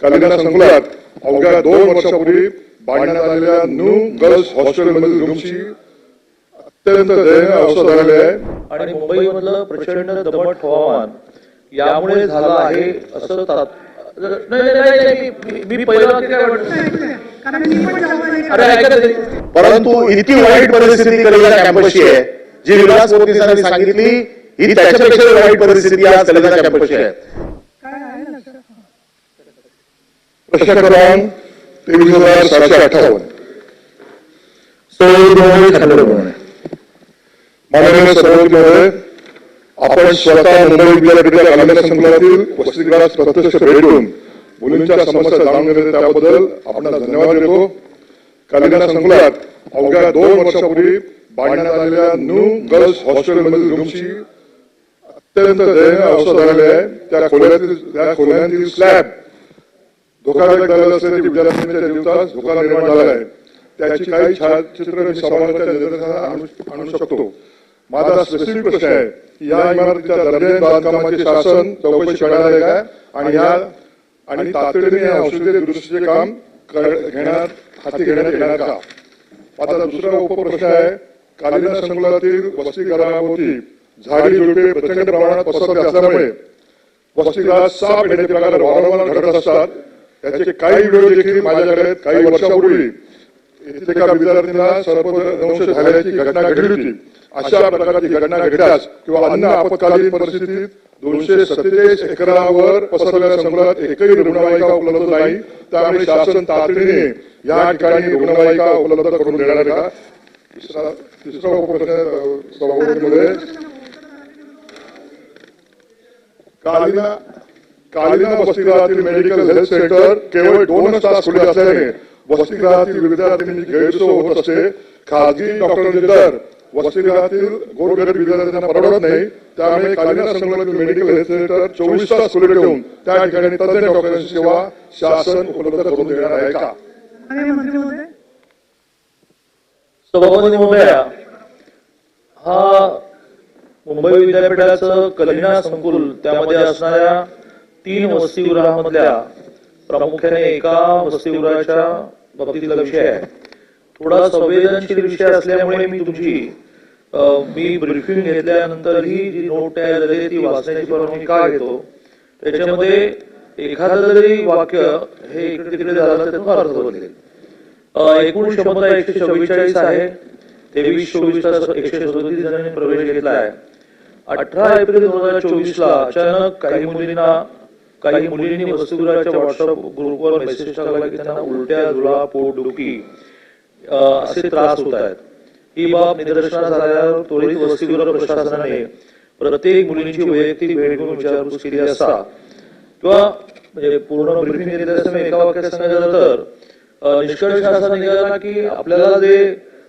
कालिदास संकुलात अवघ्या 2 वर्षापूर्वी बांधण्यात आलेल्या न्यू गर्ल्स हॉस्टेलमधील रूमची अत्यंत दयनीय अवस्था झालेली आहे आणि मुंबईमधलं प्रचंड दमट हवामान यामुळे झालं आहे असं मी पहिला परंतु इतकी वाईट परिस्थिती कलिंगा कॅम्पसची आहे जी विलास मोदी सरांनी सांगितली ही त्याच्यापेक्षा वाईट परिस्थिती आज कलिंगा कॅम्पसची आहे. प्रश्न क्रमांक 23,758 माननीय सभापती महोदय, आपण स्वतः मुंबई विद्यापीठाच्या कालिदास संकुलातील वसतिगृहास प्रत्यक्ष भेट देऊन मुलींच्या समस्या जाणून घेतल्या त्याबद्दल आपल्याला धन्यवाद देतो. कालिदास संकुलात अवघ्या 2 वर्षापूर्वी बांधण्यात आलेल्या न्यू गर्ल्स हॉस्टेलमधील रूमची अत्यंत दयनीय अवस्था झालेली आहे. त्या खोल्यांतील स्लॅब धोकादायक झालेला असल्याने विद्यार्थ्यांच्या जीवितास धोका निर्माण झाला आहे. त्याची काही छायाचित्र मी समाजाच्या निदर्शनास आणू शकतो. माझा स्पेसिफिक प्रश्न आहे की या इमारतीच्या दर्जाहीन बांधकामाची शासन चौकशी करणार आहे का आणि तातडीने या औषधी दुरुस्तीचे काम हाती घेण्यात येणार का. माझा दुसरा उपप्रश्न आहे, कालिदास संकुलातील वसतिगृहाभोवती झाडी झुडपे प्रचंड प्रमाणात पसरले असल्यामुळे वसतिगृहात साप येण्याचे प्रकार वारंवार घडत असतात. त्याचे काही व्हिडिओ देखील माझ्याकडे आहेत. काही वर्षापूर्वी येथील एका विद्यार्थ्यांना सर्पदंश झाल्याची घटना घडली होती. अशा प्रकारची घटना घडल्यास किंवा अन्य आपत्कालीन परिस्थितीत 247 एकरावर पसरलेल्या संकुलात एकही रुग्णवाहिका उपलब्ध नाही. त्यामुळे शासन तातडीने या ठिकाणी रुग्णवाहिका उपलब्ध करून देणार का. तिसरा उपप्रश्न सभापतीमध्ये, कालिदा वसतिगृहातील मेडिकल हेल्थ सेंटर केवळ 2 तास खुले असल्याने वसतिगृहातील विद्यार्थ्यांची गैरसोय होत असते. खाजगी डॉक्टरांचे दर वसतिगृहातील गोरगरीब विद्यार्थ्यांना परवडत नाही. त्यामुळे कालिदास संकुलातील मेडिकल हेल्थ सेंटर 24 तास खुले ठेवून त्या ठिकाणी तज्ञ डॉक्टरांची सेवा शासन उपलब्ध करून देणार आहे का. सभापती महोदया, हा मुंबई विद्यापीठाचं कलिंगा संकुल त्यामध्ये असणाऱ्या 3 वसतिगृहामधल्या प्रामुख्याने एका वसतिगृहाच्या बाबतीतला विषय आहे. थोडा संवेदनशील विषय असल्यामुळे मी ब्रीफिंग घेतल्यानंतरही जी नोट तयार झाली ती वाचण्याची परवानगी का घेतो. त्याच्यामध्ये एखादं जरी वाक्य हे इकडे तिकडे झालं तर त्याचा अर्थ बदलेल. एकूण क्षमता 144 आहे. 23-24 तास 137 जणांनी प्रवेश घेतला आहे. 18 एप्रिल 2024 ला अचानक काही मुलींनी वसतिगृहाच्या व्हॉट्सअप ग्रुपवर मेसेज टाकला की त्यांना उलट्या, जुळा, पोटदुखी असे त्रास होत आहेत. ही बाब निदर्शनास आल्यावर त्वरित वसतिगृह प्रशासनाने प्रत्येक मुलींची वैयक्तिक भेट घेऊन विचारपूस केली असता किंवा म्हणजे पूर्ण ब्रीफिंग घेतली असता एका वाक्यात सांगायचं तर निष्कर्ष असा निघाला की आपल्याला जे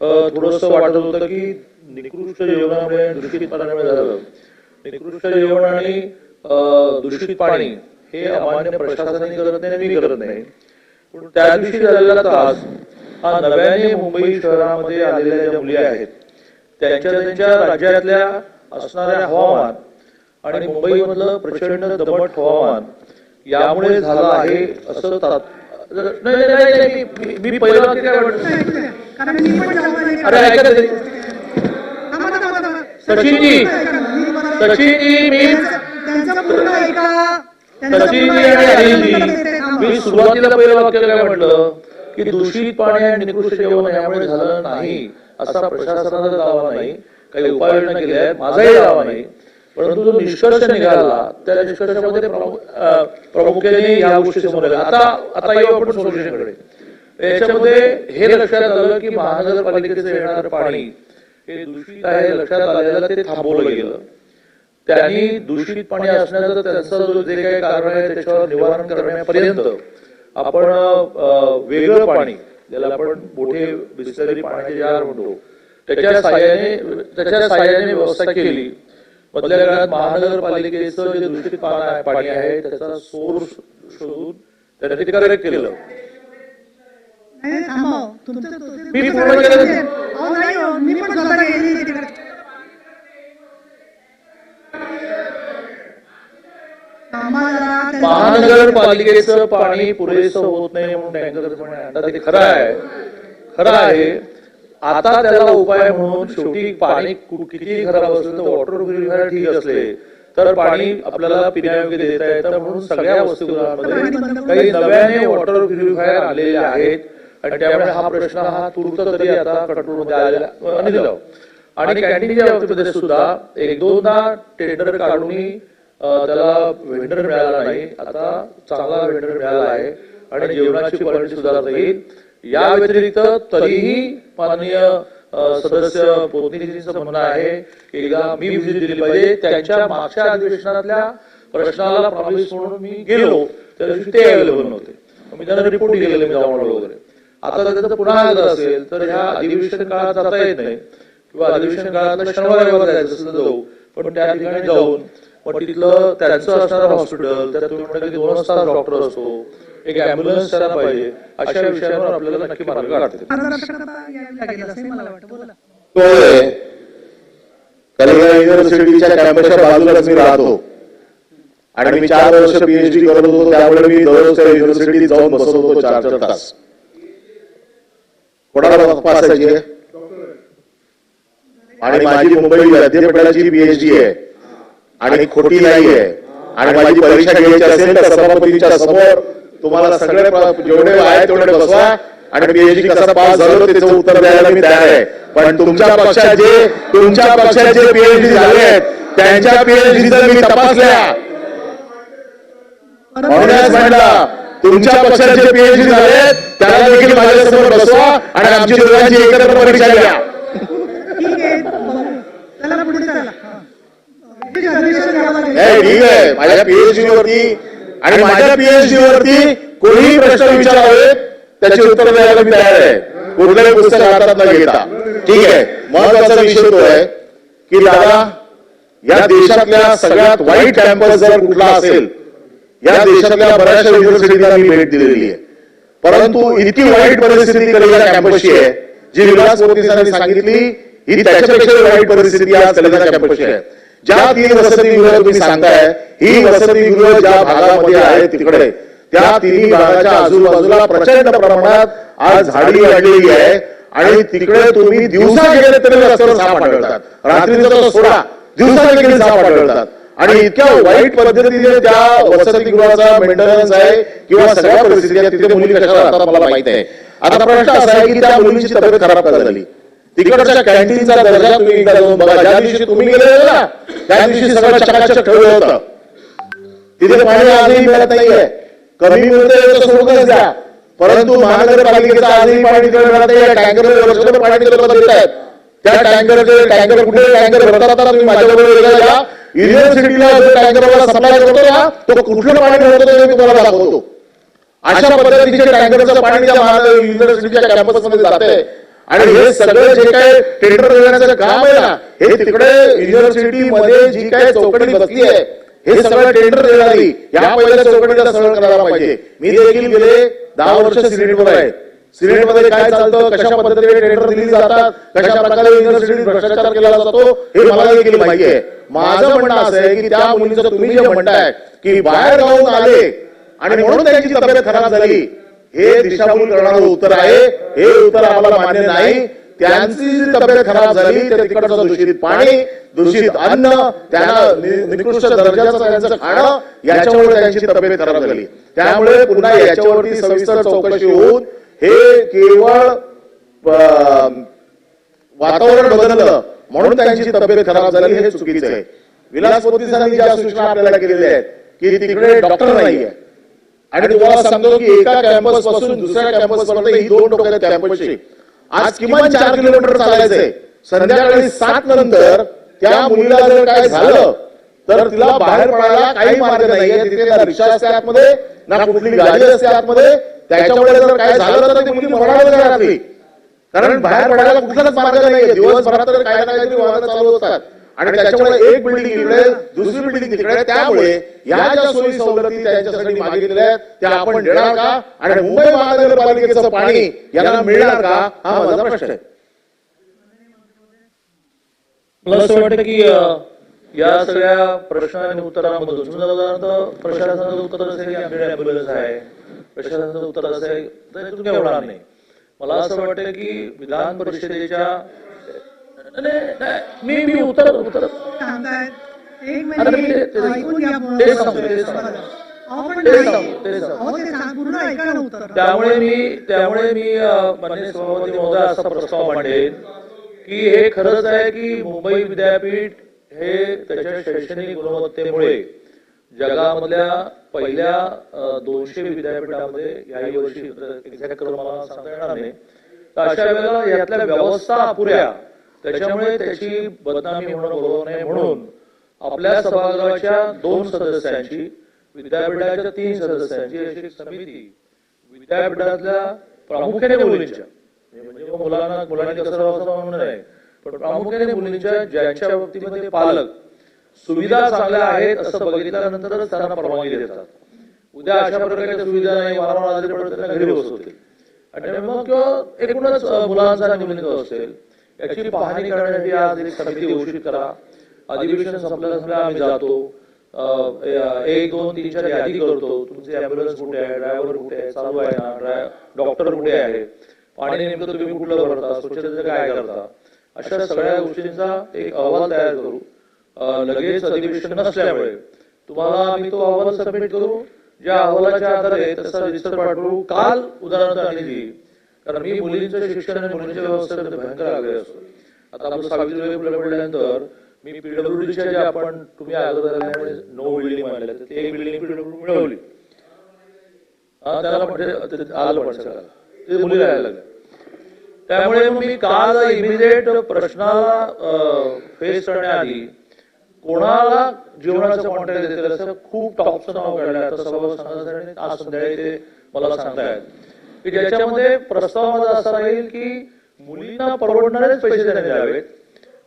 थोडस वाटत होतं की निकृष्ट जेवणामुळे दूषित पाण्यामुळे झालं. निकृष्ट जेवण आणि दूषित पाणी हे अमान्य प्रशासनाने करत नाही, मी करत नाही. पण त्या दिवशी झालेला त्रास हा नव्याने मुंबई शहरामध्ये आलेल्या ज्या मुली आहेत त्यांच्या राज्यातल्या असणाऱ्या हवामान आणि मुंबईमधलं प्रचंड दमट हवामान यामुळे झालं आहे असं मी पहिला सचिनजी मी सुरुवातीला पहिलं वाक्य काय म्हटलं की दूषित पाणी आणि निकृष्ट जेवण यामुळे झालं नाही असा प्रशासनाचा दावा नाही. काही उपाययोजना केल्या आहेत, माझाही दावा नाही. परंतु जो निष्कर्ष निघाला त्या निष्कर्षामध्ये प्रामुख्याने या गोष्टी समोर आल्या. आता येऊ आपण सोल्युशनकडे. याच्यामध्ये हे लक्षात आलं की महानगरपालिकेचं येणारं पाणी हे दूषित आहे लक्षात आलेलं ते थांबवलं गेलं. त्यांनी दूषित पाणी असण्याचं त्यांचं जे काही कारण आहे त्याच्यावर निवारण करण्यापर्यंत आपण वेगळं पाणी ज्याला आपण मोठे बिसलरी पाण्याचे जार म्हणतो त्याच्या साहाय्याने व्यवस्था केली. मधल्या काळात महानगरपालिकेचं जे दूषित पाणी आहे त्याचा सोर्स शोधून त्यांनी ते करेक्ट केलं. मी पूर्ण केलं. महानगरपालिकेचं पाणी पुरेसं होत नाही म्हणून टँकर आणतात ते खरं आहे. आता त्याला उपाय म्हणून शेवटी पाणी किती खराब असलं तर वॉटर प्युरिफायर ठीक असले तर पाणी आपल्याला पिण्यायोग्य देता येतं म्हणून सगळ्या वसतिगृहांमध्ये काही नव्याने वॉटर प्युरिफायर आलेले आहेत आणि त्यामुळे हा प्रश्न हा तुर्त तरी आता कंट्रोलमध्ये आलेला आणि कॅन्टीनच्या बाबतीमध्ये सुद्धा एक दोनदा टेंडर काढून त्याला व्हेंडर मिळाला नाही. आता चांगला व्हेंडर मिळाला आहे आणि जेवणाची क्वालिटी सुधारता येईल. या व्यतिरिक्त तरीही माननीय सदस्य पोतनीजींचं म्हणणं आहे की एकदा मी व्हिजिट दिली पाहिजे. त्यांच्या मागच्या अधिवेशनातल्या प्रश्नाला प्रॉमिस म्हणून मी गेलो त्या दिवशी ते अवेलेबल नव्हते. मी त्यांना रिपोर्ट केलेले मी जाऊन वगैरे. आता त्यांचं पुन्हा आलं असेल तर ह्या अधिवेशन काळात जाता येत नाही किंवा अधिवेशन काळात शनिवार रविवार जायचं असेल तर जाऊ, पण त्या ठिकाणी जाऊन मग तिथलं त्यांचं असणारं हॉस्पिटल त्यात तुम्ही म्हणता की 2 तास डॉक्टर असतो, एक अँब्युलन्स त्यांना पाहिजे, अशा विषयांवर आपल्याला नक्की मार्ग काढते. कलिंगा युनिव्हर्सिटीच्या कॅम्पसच्या बाजूलाच मी राहतो आणि मी 4 वर्ष पीएचडी करत होतो. त्यामुळे मी दररोज त्या युनिव्हर्सिटीत जाऊन बसत होतो 4 तास. कोणाला पास आहे आणि माझी मुंबई विद्यापीठाची पीएचडी आहे आणि खोटी नाही आहे. आणि माझी परीक्षा घ्यायची असेल तर सभापतीच्या समोर तुम्हाला सगळे जेवढे आहे तेवढे बसवा आणि पीएचडी कसा पास झालो त्याचं उत्तर द्यायला मी तयार आहे. पण तुमच्या पक्षात जे पीएचडी झाले आहेत त्यांच्या पीएचडी जर मी तपासल्या म्हणला तुमच्या पक्षात जे पीएचडी झाले त्याला देखील माझ्यासमोर बसवा आणि आमची दोघांची एकत्र परीक्षा घ्या. ठीक आहे. माझ्या पीएचडी वरती आणि माझ्या पीएचडी वरती कोणीही प्रश्न विचारावे त्याचे उत्तर द्यायला मी तयार आहे, कुठल्याही पुस्तक हातात न घेता. ठीक आहे. महत्वाचा विषय तो आहे की दादा या देशातल्या सगळ्यात वाईट कॅम्पस जर कुठला असेल, या देशातल्या बऱ्याचशा युनिव्हर्सिटीला मी भेट दिलेली आहे, परंतु इतकी वाईट परिस्थिती कलिंगा कॅम्पसची आहे जी विलास पोतनीसांनी सांगितली ही त्याच्यापेक्षा वाईट परिस्थिती आज कलिंगा कॅम्पसची आहे. ज्या 3 वसतिगृह तुम्ही सांगताय ही वसतिगृह ज्या भागामध्ये आहेत तिकडे त्या 3 भागाच्या आजूबाजूला प्रचंड प्रमाणात आज झाडी वाढलेली आहे आणि तिकडे तुम्ही दिवसा गेले तरी रस्त्यावर साप आढळतात, रात्रीचा तो सोडा दिवसा देखील साप आढळतात. आणि इतक्या वाईट पद्धतीने त्या वसतिगृहाचा मेंटेनन्स आहे किंवा सगळ्या परिस्थिती आहे तिथे मुली कशा राहतात मला माहित आहे. आता प्रश्न असा आहे की त्या मुलींची तब्येत खराब का झाली. तिकडच्या कॅन्टीनचा दर्जा तुम्ही एकदा जाऊन बघा. ज्या दिवशी तुम्ही गेलेले ना त्या दिवशी सगळं चकाचक ठेवलं होतं. तिथे पाणी आजही मिळत नाहीये. कमी मिळते सोडूनच द्या, परंतु महानगरपालिकेचं आजही पाणी मिळत नाही. टँकर वर्षभर पाणी देत आहेत. त्या टँकर कुठे टँकर भरतात तुम्ही माझ्याबरोबर या युनिव्हर्सिटीला जो टँकरवाला सप्लाय करतो ना तो कुठलं पाणी भरतो ते तुम्हाला दाखवतो. अशा पद्धतीचे टँकरचं पाणी त्या युनिव्हर्सिटीच्या कॅम्पसमध्ये जाते आणि हे सगळं जे काही टेंडर देण्याचं काम आहे ना हे तिकडे युनिव्हर्सिटीमध्ये जी काही चौकटी बसली आहे हे सगळं टेंडर देणारी या पहिल्या चौकटीला सरळ करायला पाहिजे. मी देखील गेले 10 वर्ष सिनेटवर आहे. सिनेटमध्ये काय चालतं, कशा पद्धतीने टेंडर दिली जातात, कशा प्रकारे युनिव्हर्सिटीत भ्रष्टाचार केला जातो हे मला देखील माहिती आहे. माझं म्हणणं असं आहे की त्या मुलीचं तुम्ही जे म्हणताय की बाहेर गावून आले आणि म्हणून त्यांची तब्येत खराब झाली हे दिशाभूल करणारं उत्तर आहे. हे उत्तर आम्हाला मान्य नाही. त्यांची जी तब्येत खराब झाली ते तिकडचं दूषित पाणी, दूषित अन्न, त्यांना निकृष्ट दर्जाचं त्यांचं खाणं याच्यामुळे त्यांची तब्येत खराब झाली. त्यामुळे पुन्हा याच्यावरती सविस्तर चौकशी होऊन हे केवळ वातावरण बदललं म्हणून त्यांची तब्येत खराब झाली हे चुकीचं आहे. विलास पोतनीसांनी ज्या सूचना आपल्याला केलेल्या आहेत की तिकडे डॉक्टर नाहीये आणि तुम्हाला सांगतो की एका कॅम्पस पासून दुसऱ्या कॅम्पस पर्यंत ही 2 टोकाच्या कॅम्पसची आज किमान 4 किलोमीटर चालायचंय. संध्याकाळी 7 नंतर त्या मुलीला जर काय झालं तर तिला बाहेर पडायला काही मार्ग नाहीये. तिथे ना रिक्षा असते आतमध्ये ना कुठली गाडी असते आतमध्ये. त्याच्यामुळे जर काय झालं तर ती मुलगी मरणारच नाही रात्री, कारण बाहेर पडायला कुठलाच मार्ग नाहीये. दिवसभरात तर काही ना काहीतरी वाहनं चालू होतात आणि त्याच्यामुळे एक बिल्डिंग इकडे दुसरी बिल्डिंग तिकडे. त्यामुळे या ज्या सोयी सवलती त्यांच्यासाठी मागितलेल्या आहेत त्या आपण देणार का आणि मुंबई महानगरपालिकेचं पाणी यांना मिळणार का हा माझा प्रश्न आहे. मला असं वाटतं की या सगळ्या प्रश्न आणि उत्तरांमधून समजा उदाहरणार्थ प्रशासनाचं उत्तर असेल की आमच्याकडे ॲम्ब्युलन्स आहे, प्रशासनाचं उत्तर असेल तर तुम्ही होणार नाही. मला असं वाटतं की विधान परिषदेच्या मी उत्तर सांगतायत. एक आता मी मिनिट ते- ऐकून घ्या पूर्ण. ते सांगतो, ते सांगतो. अहो, पण ते नाही. सांगतो, ते सांगतो. अहो, ते सांग, पूर्ण ऐका ना उत्तर. त्यामुळे मी माननीय सभापती महोदय असा प्रस्ताव मांडेन की हे खरंच आहे की मुंबई विद्यापीठ हे त्याच्या शैक्षणिक गुणवत्तेमुळे जगामधल्या पहिल्या 200 विद्यापीठामध्ये याही वर्षी एक्झॅक्ट करून मला सांगता येणार नाही. तर अशा वेळेला यातल्या व्यवस्था अपुऱ्या, त्याच्यामुळे त्याची बदनामी होणं बरोबर नाही म्हणून आपल्या सभागृहाच्या 2 सदस्यांची, विद्यापीठाच्या 3 सदस्यांची अशी एक समिती विद्यापीठातल्या प्रामुख्याने मुलींच्या, म्हणजे मुलांनी कसं राहावं असं म्हणणं नाही, पण प्रामुख्याने मुलींच्या ज्यांच्या बाबतीमध्ये पालक सुविधा चांगल्या आहेत असं बघितल्यानंतरच त्यांना परवानगी देतात. उद्या अशा प्रकारच्या सुविधा नाही, वारंवार आजारी पडत त्यांना घरी बसवतील आणि मग किंवा एकूणच मुलांचा आणि मुलींचा असेल याची पाहणी करण्यासाठी आज एक समिती घोषित करा. अधिवेशन संपल्या आम्ही जातो, 1, 2, 3, 4 यादी करतो. तुमचे अँब्युलन्स कुठे आहे, ड्रायव्हर कुठे आहे, चालू आहे ना, डॉक्टर कुठे आहे, पाणी नेमकं तुम्ही कुठलं भरता, स्वच्छतेचं काय करता, अशा सगळ्या गोष्टींचा एक अहवाल तयार करू. लगेच अधिवेशन नसल्यामुळे तुम्हाला आम्ही तो अहवाल सबमिट करू. ज्या अहवालाच्या आधारे तसा रजिस्टर पाठवू. काल उदाहरणार्थ आणली, कारण मी मुलींचं शिक्षण आणि मुलींच्या व्यवस्थेमध्ये भयंकर आग्रही असतो. आता आपलं सावित्रीबाई फुले पडल्यानंतर मी पीडब्ल्यूडीच्या ज्या आपण तुम्ही अगोदर 9 बिल्डिंग मांडल्या, तर एक बिल्डिंग पीडब्ल्यूडी मिळवली. त्याला म्हणजे आलं पण सगळं ते मुली राहायला लागल्या. त्यामुळे मी काल इमिडिएट प्रश्नाला फेस करण्याआधी कोणाला जेवणाचं कॉन्ट्रॅक्ट देतील असं खूप टॉपचं नाव काढलं. आता सभा सांगण्यासाठी आज संध्याकाळी ते मला सांगतायत की ज्याच्यामध्ये प्रस्तावामध्ये असं राहील की मुलींना परवडणारेच पैसे देण्यात यावेत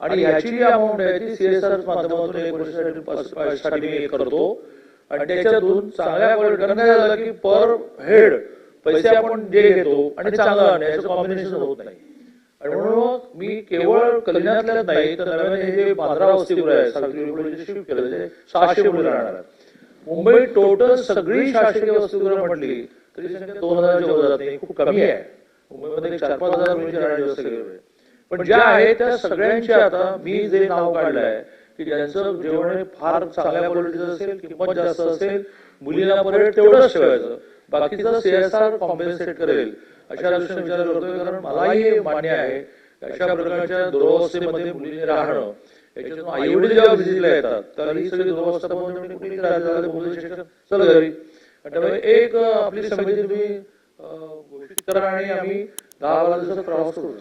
आणि ह्याची जी अमाऊंट आहे ती CSR माध्यमातून 1 वर्षासाठी मी करतो आणि त्याच्यातून चांगल्या क्वालिटी काय झालं की पर हेड पैसे आपण जे घेतो आणि चांगलं याचं कॉम्बिनेशन होत नाही. आणि म्हणून मी केवळ कल्याणातल्याच नाही तर नव्याने हे 15 वसतिगृह आहे सावित्रीबाई शिफ्ट केलं, ते 600 मुली राहणार आहेत. मुंबई टोटल सगळी शासकीय वसतिगृह म्हटली तरी संख्या 2000च्या वर जात नाही, खूप कमी आहे. मुंबईमध्ये 4-5 हजार मुलींची राहण्याची व्यवस्था केली आहे. पण ज्या आहेत त्या सगळ्यांची आता मी जे नाव काढलं आहे की ज्यांचं जेवण फार चांगल्या क्वालिटीचं असेल, किंमत जास्त असेल, मुलींना परत तेवढंच ठेवायचं, बाकीचं CSR कॉम्पेन्सेट करेल अशा दृष्टीने विचार करतोय. कारण मलाही हे मान्य आहे अशा प्रकारच्या दुरावस्थेमध्ये मुलींनी राहणं, याच्यातून आई वडील जेव्हा व्हिजिटला येतात तर ही सगळी दुरावस्था बघून कुठेही शिक्षण चल घरी. त्यामुळे एक आपली समिती तुम्ही घोषित करा आणि आम्ही 10-12 दिवसात प्रवास करू.